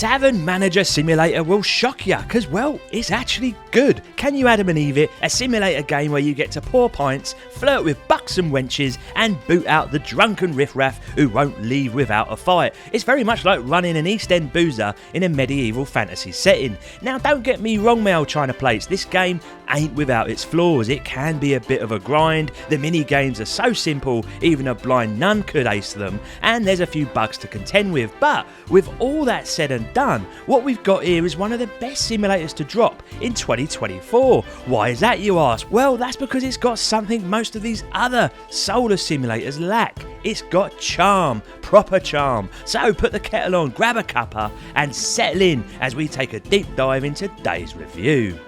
Tavern Manager Simulator will shock ya, cause well, it's actually good. Can you Adam and Eve it? A simulator game where you get to pour pints, flirt with buxom wenches, and boot out the drunken riffraff who won't leave without a fight. It's very much like running an East End boozer in a medieval fantasy setting. Now don't get me wrong, my old China plates, this game ain't without its flaws. It can be a bit of a grind, the mini games are so simple even a blind nun could ace them, and there's a few bugs to contend with, but with all that said and done, what we've got here is one of the best simulators to drop in 2024. Why is that, you ask? Well, that's because it's got something most of these other solar simulators lack. It's got charm, proper charm. So put the kettle on, grab a cuppa and settle in as we take a deep dive into today's review.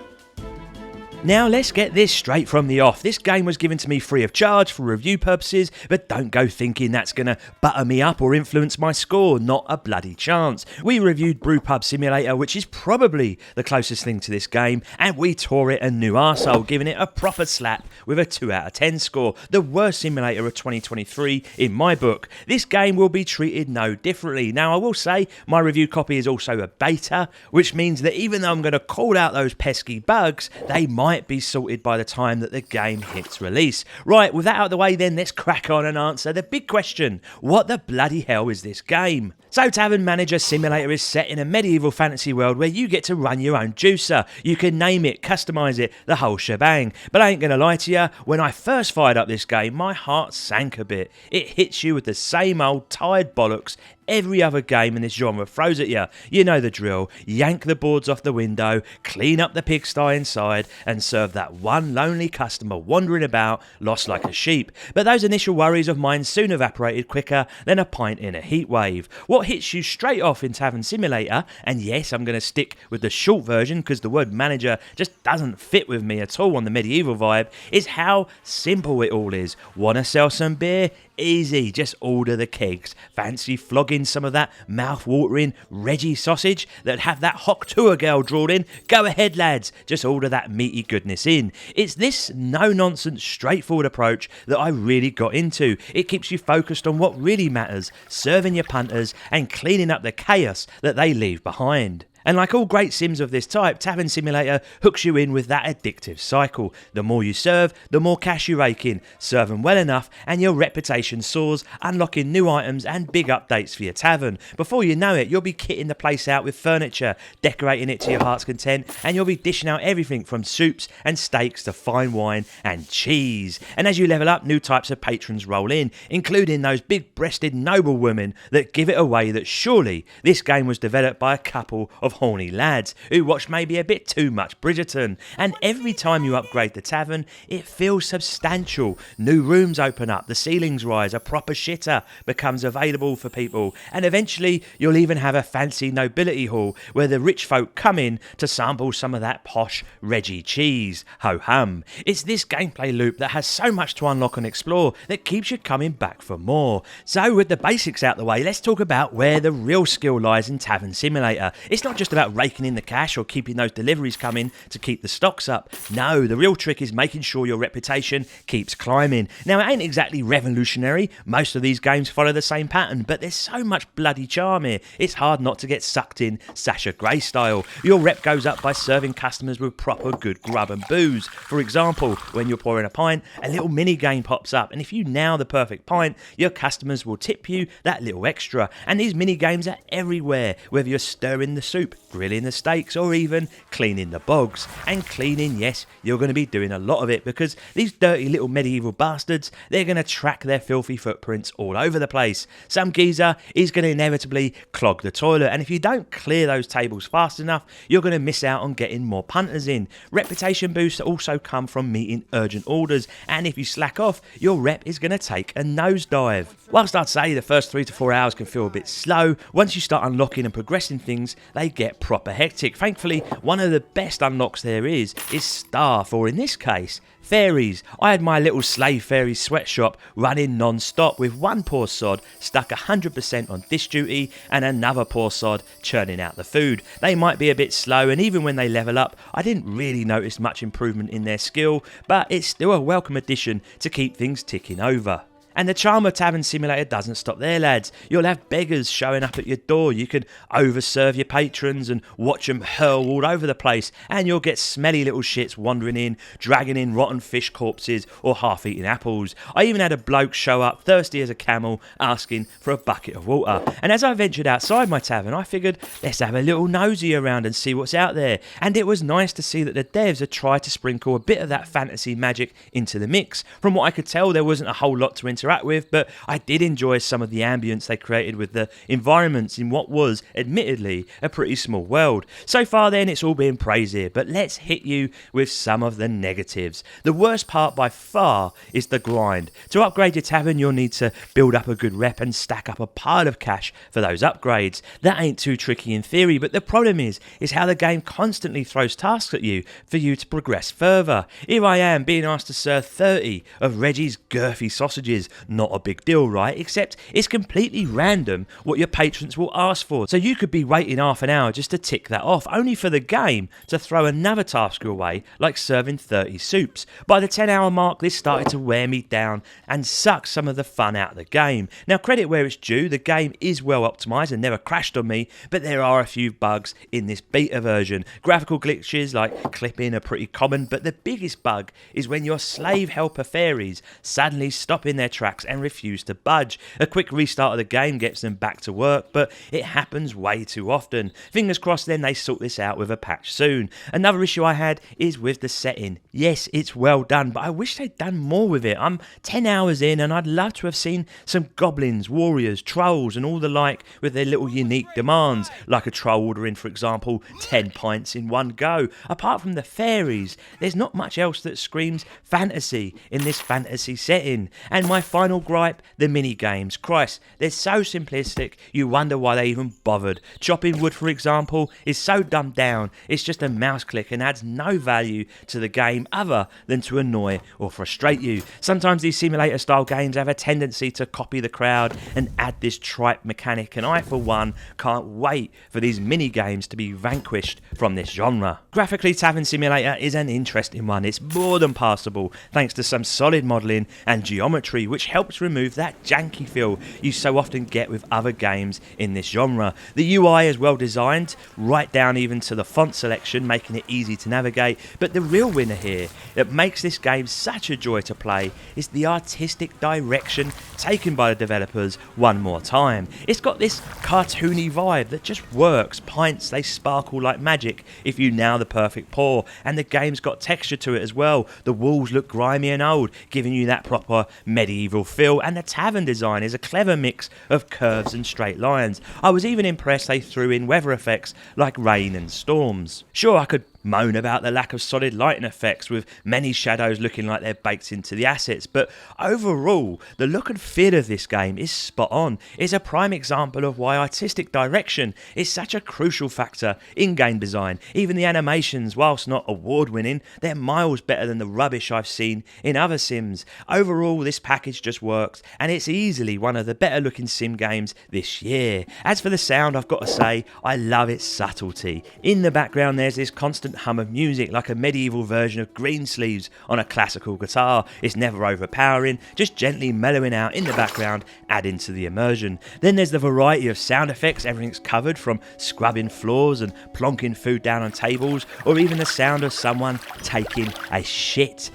Now let's get this straight from the off. This game was given to me free of charge for review purposes, but don't go thinking that's going to butter me up or influence my score, not a bloody chance. We reviewed Brewpub Simulator, which is probably the closest thing to this game, and we tore it a new arsehole, giving it a proper slap with a 2 out of 10 score, the worst simulator of 2023 in my book. This game will be treated no differently. Now I will say my review copy is also a beta, which means that even though I'm going to call out those pesky bugs, they might be sorted by the time that the game hits release. Right, with that out of the way then, let's crack on and answer the big question. What the bloody hell is this game? So Tavern Manager Simulator is set in a medieval fantasy world where you get to run your own juicer. You can name it, customise it, the whole shebang. But I ain't going to lie to you, when I first fired up this game, my heart sank a bit. It hits you with the same old tired bollocks every other game in this genre throws at you. You know the drill. Yank the boards off the window, clean up the pigsty inside, and serve that one lonely customer wandering about, lost like a sheep. But those initial worries of mine soon evaporated quicker than a pint in a heat wave. What hits you straight off in Tavern Simulator, and yes, I'm going to stick with the short version because the word manager just doesn't fit with me at all on the medieval vibe, is how simple it all is. Wanna sell some beer? Easy, just order the kegs. Fancy flogging some of that mouth-watering Reggie sausage that have that hock tour girl drawn in? Go ahead, lads, just order that meaty goodness in. It's this no-nonsense, straightforward approach that I really got into. It keeps you focused on what really matters, serving your punters and cleaning up the chaos that they leave behind. And like all great sims of this type, Tavern Simulator hooks you in with that addictive cycle. The more you serve, the more cash you rake in. Serve them well enough and your reputation soars, unlocking new items and big updates for your tavern. Before you know it, you'll be kitting the place out with furniture, decorating it to your heart's content, and you'll be dishing out everything from soups and steaks to fine wine and cheese. And as you level up, new types of patrons roll in, including those big-breasted noblewomen that give it away that surely this game was developed by a couple of horny lads who watch maybe a bit too much Bridgerton. And every time you upgrade the tavern, it feels substantial. New rooms open up, the ceilings rise, a proper shitter becomes available for people, and eventually you'll even have a fancy nobility hall where the rich folk come in to sample some of that posh Reggie cheese. Ho hum. It's this gameplay loop that has so much to unlock and explore that keeps you coming back for more. So with the basics out the way, let's talk about where the real skill lies in Tavern Simulator. It's not just about raking in the cash or keeping those deliveries coming to keep the stocks up. No, the real trick is making sure your reputation keeps climbing. Now, it ain't exactly revolutionary. Most of these games follow the same pattern, but there's so much bloody charm here. It's hard not to get sucked in Sasha Grey style. Your rep goes up by serving customers with proper good grub and booze. For example, when you're pouring a pint, a little mini game pops up, and if you nail the perfect pint, your customers will tip you that little extra. And these mini games are everywhere, whether you're stirring the soup, grilling the steaks, or even cleaning the bogs. And cleaning, yes, you're going to be doing a lot of it because these dirty little medieval bastards, they're going to track their filthy footprints all over the place. Some geezer is going to inevitably clog the toilet, and if you don't clear those tables fast enough, you're going to miss out on getting more punters in. Reputation boosts also come from meeting urgent orders, and if you slack off, your rep is going to take a nosedive. Whilst I'd say the first 3 to 4 hours can feel a bit slow, once you start unlocking and progressing things, they get proper hectic. Thankfully, one of the best unlocks there is staff, or in this case, fairies. I had my little slave fairy sweatshop running non-stop with one poor sod stuck 100% on dish duty and another poor sod churning out the food. They might be a bit slow, and even when they level up, I didn't really notice much improvement in their skill, but it's still a welcome addition to keep things ticking over. And the charm of Tavern Simulator doesn't stop there, lads. You'll have beggars showing up at your door. You can overserve your patrons and watch them hurl all over the place. And you'll get smelly little shits wandering in, dragging in rotten fish corpses or half-eaten apples. I even had a bloke show up, thirsty as a camel, asking for a bucket of water. And as I ventured outside my tavern, I figured, let's have a little nosy around and see what's out there. And it was nice to see that the devs had tried to sprinkle a bit of that fantasy magic into the mix. From what I could tell, there wasn't a whole lot to interact with, but I did enjoy some of the ambience they created with the environments in what was, admittedly, a pretty small world. So far then, it's all been praise here, but let's hit you with some of the negatives. The worst part by far is the grind. To upgrade your tavern, you'll need to build up a good rep and stack up a pile of cash for those upgrades. That ain't too tricky in theory, but the problem is how the game constantly throws tasks at you for you to progress further. Here I am being asked to serve 30 of Reggie's girthy sausages. Not a big deal, right? Except it's completely random what your patrons will ask for. So you could be waiting half an hour just to tick that off, only for the game to throw another task your way, like serving 30 soups. By the 10-hour mark, this started to wear me down and suck some of the fun out of the game. Now, credit where it's due, the game is well optimised and never crashed on me, but there are a few bugs in this beta version. Graphical glitches like clipping are pretty common, but the biggest bug is when your slave helper fairies suddenly stop in their tracks and refuse to budge. A quick restart of the game gets them back to work, but it happens way too often. Fingers crossed then they sort this out with a patch soon. Another issue I had is with the setting. Yes, it's well done, but I wish they'd done more with it. I'm 10 hours in and I'd love to have seen some goblins, warriors, trolls and all the like with their little unique demands, like a troll ordering, for example, 10 pints in one go. Apart from the fairies, there's not much else that screams fantasy in this fantasy setting. And my final gripe, the mini games. Christ, they're so simplistic, you wonder why they even bothered. Chopping wood, for example, is so dumbed down, it's just a mouse click and adds no value to the game other than to annoy or frustrate you. Sometimes these simulator style games have a tendency to copy the crowd and add this tripe mechanic, and I for one can't wait for these mini games to be vanquished from this genre. Graphically, Tavern Simulator is an interesting one. It's more than passable thanks to some solid modelling and geometry, which helps remove that janky feel you so often get with other games in this genre. The UI is well designed, right down even to the font selection, making it easy to navigate, but the real winner here that makes this game such a joy to play is the artistic direction taken by the developers one more time. It's got this cartoony vibe that just works. Pints, they sparkle like magic if you nail the perfect pour, and the game's got texture to it as well. The walls look grimy and old, giving you that proper medieval feel, and the tavern design is a clever mix of curves and straight lines. I was even impressed they threw in weather effects like rain and storms. Sure, I could moan about the lack of solid lighting effects with many shadows looking like they're baked into the assets, but overall the look and feel of this game is spot on. It's a prime example of why artistic direction is such a crucial factor in game design. Even the animations, whilst not award winning, they're miles better than the rubbish I've seen in other sims. Overall, this package just works and it's easily one of the better looking sim games this year. As for the sound, I've got to say I love its subtlety. In the background there's this constant hum of music like a medieval version of Greensleeves on a classical guitar. It's never overpowering, just gently mellowing out in the background, adding to the immersion. Then there's the variety of sound effects. Everything's covered, from scrubbing floors and plonking food down on tables, or even the sound of someone taking a shit.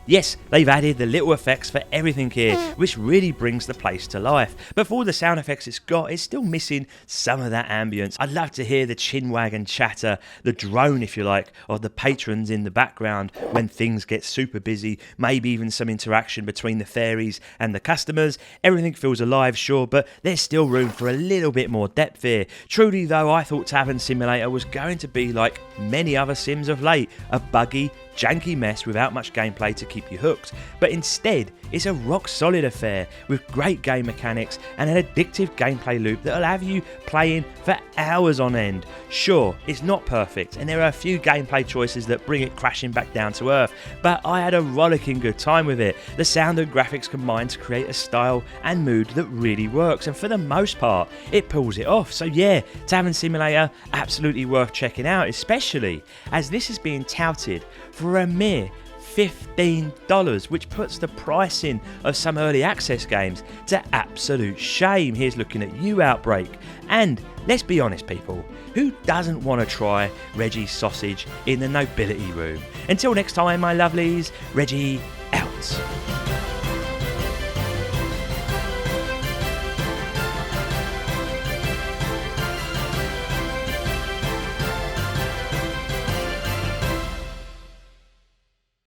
Yes, they've added the little effects for everything here, which really brings the place to life. But for all the sound effects it's got, it's still missing some of that ambience. I'd love to hear the chinwag and chatter, the drone if you like, of the patrons in the background when things get super busy, maybe even some interaction between the fairies and the customers. Everything feels alive, sure, but there's still room for a little bit more depth here. Truly though, I thought Tavern Simulator was going to be like many other sims of late, a buggy, janky mess without much gameplay to keep you hooked, but instead it's a rock solid affair with great game mechanics and an addictive gameplay loop that'll have you playing for hours on end. Sure, it's not perfect and there are a few gameplay choices that bring it crashing back down to earth, but I had a rollicking good time with it. The sound and graphics combine to create a style and mood that really works, and for the most part it pulls it off. So yeah, Tavern Simulator, absolutely worth checking out, especially as this is being touted for a mere $15, which puts the pricing of some early access games to absolute shame. Here's looking at you, Outbreak. And let's be honest, people, who doesn't want to try Reggie's sausage in the nobility room? Until next time, my lovelies, Reggie out.